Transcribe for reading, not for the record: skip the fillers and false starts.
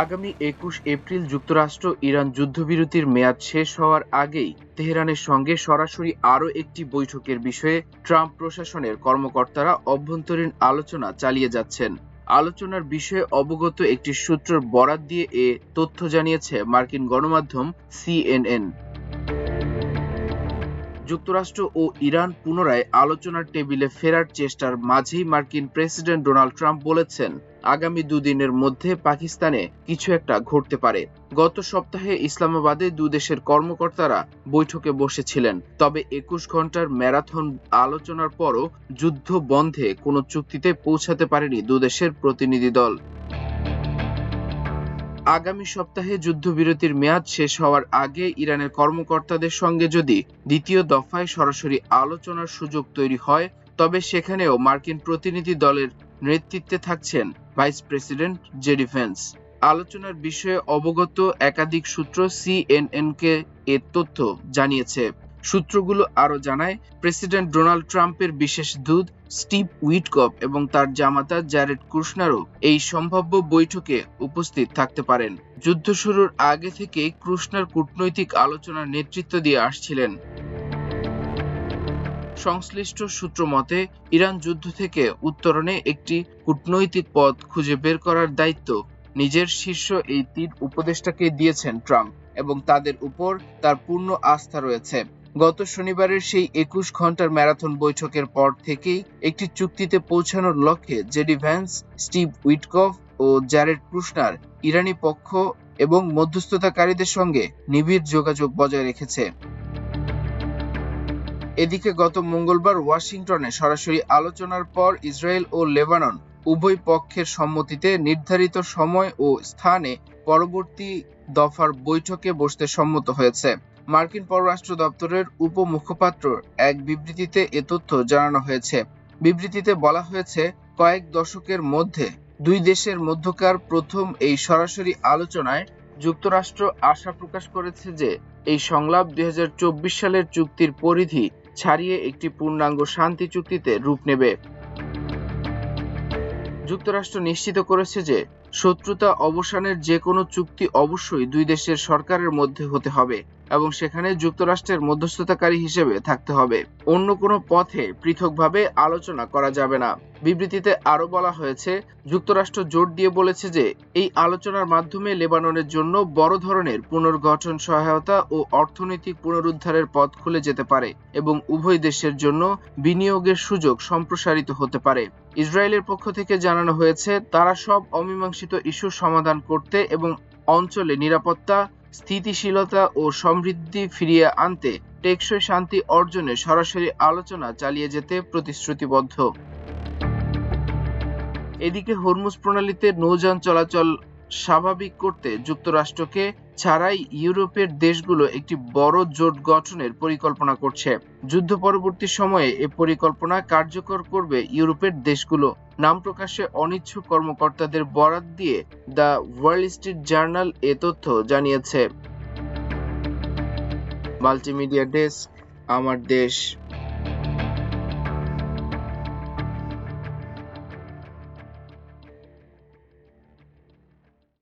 আগামী ২১ এপ্রিল যুক্তরাষ্ট্র ইরান যুদ্ধবিরতির মেয়াদ শেষ হওয়ার আগেই তেহরানের সঙ্গে সরাসরি আরও একটি বৈঠকের বিষয়ে ট্রাম্প প্রশাসনের কর্মকর্তারা অভ্যন্তরীণ আলোচনা চালিয়ে যাচ্ছেন। আলোচনার বিষয়ে অবগত একটি সূত্রের বরাত দিয়ে এ তথ্য জানিয়েছে মার্কিন গণমাধ্যম সিএনএন। যুক্তরাষ্ট্র ও ইরান পুনরায় আলোচনার টেবিলে ফেরার চেষ্টার মাঝেই মার্কিন প্রেসিডেন্ট ডোনাল্ড ট্রাম্প বলেছেন, আগামী দুদিনের মধ্যে পাকিস্তানে কিছু একটা ঘটতে পারে। গত সপ্তাহে ইসলামাবাদে দুদেশের কর্মকর্তারা বৈঠকে বসেছিলেন, তবে ২১ ঘন্টার ম্যারাথন আলোচনার পরও যুদ্ধ বন্ধে কোনো চুক্তিতে পৌঁছাতে পারেনি দুদেশের প্রতিনিধি দল। আগামী সপ্তাহে যুদ্ধবিরতির মেয়াদ শেষ হওয়ার আগে ইরানের কর্মকর্তাদের সঙ্গে যদি দ্বিতীয় দফায় সরাসরি আলোচনার সুযোগ তৈরি হয়, তবে সেখানেও মার্কিন প্রতিনিধি দলের নেতৃত্বে থাকছেন ভাইস প্রেসিডেন্ট জেডি ভ্যান্স। আলোচনার বিষয়ে অবগত একাধিক সূত্র সিএনএনকে এ তথ্য জানিয়েছে। সূত্রগুলো আরও জানায়, প্রেসিডেন্ট ডোনাল্ড ট্রাম্পের বিশেষ দূত স্টিভ উইটকফ এবং তার জামাতা জ্যারেড কুশনারও এই সম্ভাব্য বৈঠকে উপস্থিত থাকতে পারেন। যুদ্ধ শুরুর আগে থেকেই কুশনার কূটনৈতিক আলোচনার নেতৃত্ব দিয়ে আসছিলেন। সংশ্লিষ্ট সূত্র মতে, ইরান যুদ্ধ থেকে উত্তরণে একটি কূটনৈতিক পথ খুঁজে বের করার দায়িত্ব নিজের শীর্ষ এই ৩ উপদেষ্টাকে দিয়েছেন ট্রাম্প এবং তাদের উপর তার পূর্ণ আস্থা রয়েছে। গত শনিবারের সেই ২১ ঘন্টার ম্যারাথন বৈঠকের পর থেকেই একটি চুক্তিতে পৌঁছানোর লক্ষ্যে জেডি ভ্যান্স, স্টিভ উইটকফ ও জ্যারেড কুশনার ইরানি পক্ষ এবং মধ্যস্থতাকারীদের সঙ্গে নিবিড় যোগাযোগ বজায় রেখেছে। এদিকে গত মঙ্গলবার ওয়াশিংটনে সরাসরি আলোচনার পর ইসরায়েল ও লেবানন উভয় পক্ষের সম্মতিতে নির্ধারিত সময় ও স্থানে পরবর্তী দফার বৈঠকে বসতে সম্মত হয়েছে। মার্কিন পররাষ্ট্র দপ্তরের উপমুখপাত্র এক বিবৃতিতে এ তথ্য জানানো হয়েছে। বিবৃতিতে বলা হয়েছে, কয়েক দশকের মধ্যে দুই দেশের মধ্যকার প্রথম এই সরাসরি আলোচনায় যুক্তরাষ্ট্র আশা প্রকাশ করেছে যে এই সংলাপ ২০২৪ সালের চুক্তির পরিধি ছাড়িয়ে একটি পূর্ণাঙ্গ শান্তি চুক্তিতে রূপ নেবে। যুক্তরাষ্ট্র নিশ্চিত করেছে যে শত্রুতা অবসানের যে কোনো চুক্তি অবশ্যই দুই দেশের সরকারের মধ্যে হতে হবে এবং সেখানে যুক্তরাষ্ট্রের মধ্যস্থতাকারী হিসেবে থাকতে হবে। অন্য কোনো পথে পৃথকভাবে আলোচনা করা যাবে না। বিবৃতিতে আরও বলা হয়েছে, যুক্তরাষ্ট্র জোর দিয়ে বলেছে যে এই আলোচনার মাধ্যমে লেবাননের জন্য বড় ধরনের পুনর্গঠন সহায়তা ও অর্থনৈতিক পুনরুদ্ধারের পথ খুলে যেতে পারে এবং উভয় দেশের জন্য বিনিয়োগের সুযোগ সম্প্রসারিত হতে পারে। ইসরায়েলের পক্ষ থেকে জানানো হয়েছে, তারা সব অমীমাংসিত ইস্যু সমাধান করতে এবং অঞ্চলে নিরাপত্তা, স্থিতিশীলতা ও সমৃদ্ধি ফিরিয়ে আনতে টেকসই শান্তি অর্জনে সরাসরি আলোচনা চালিয়ে যেতে প্রতিশ্রুতিবদ্ধ। এদিকে হরমুজ প্রণালীতে নৌযান চলাচল স্বাভাবিক করতে যুক্তরাষ্ট্রকে ছাড়াই ইউরোপের দেশগুলো একটি বড় জোট গঠনের পরিকল্পনা করছে। যুদ্ধ পরবর্তী সময়ে এ পরিকল্পনা কার্যকর করবে ইউরোপের দেশগুলো। নাম প্রকাশে অনিচ্ছুক কর্মকর্তাদের বরাত দিয়ে দ্য ওয়াল স্ট্রিট জার্নাল এ তথ্য জানিয়েছে। মাল্টিমিডিয়া ডেস্ক, আমার দেশ।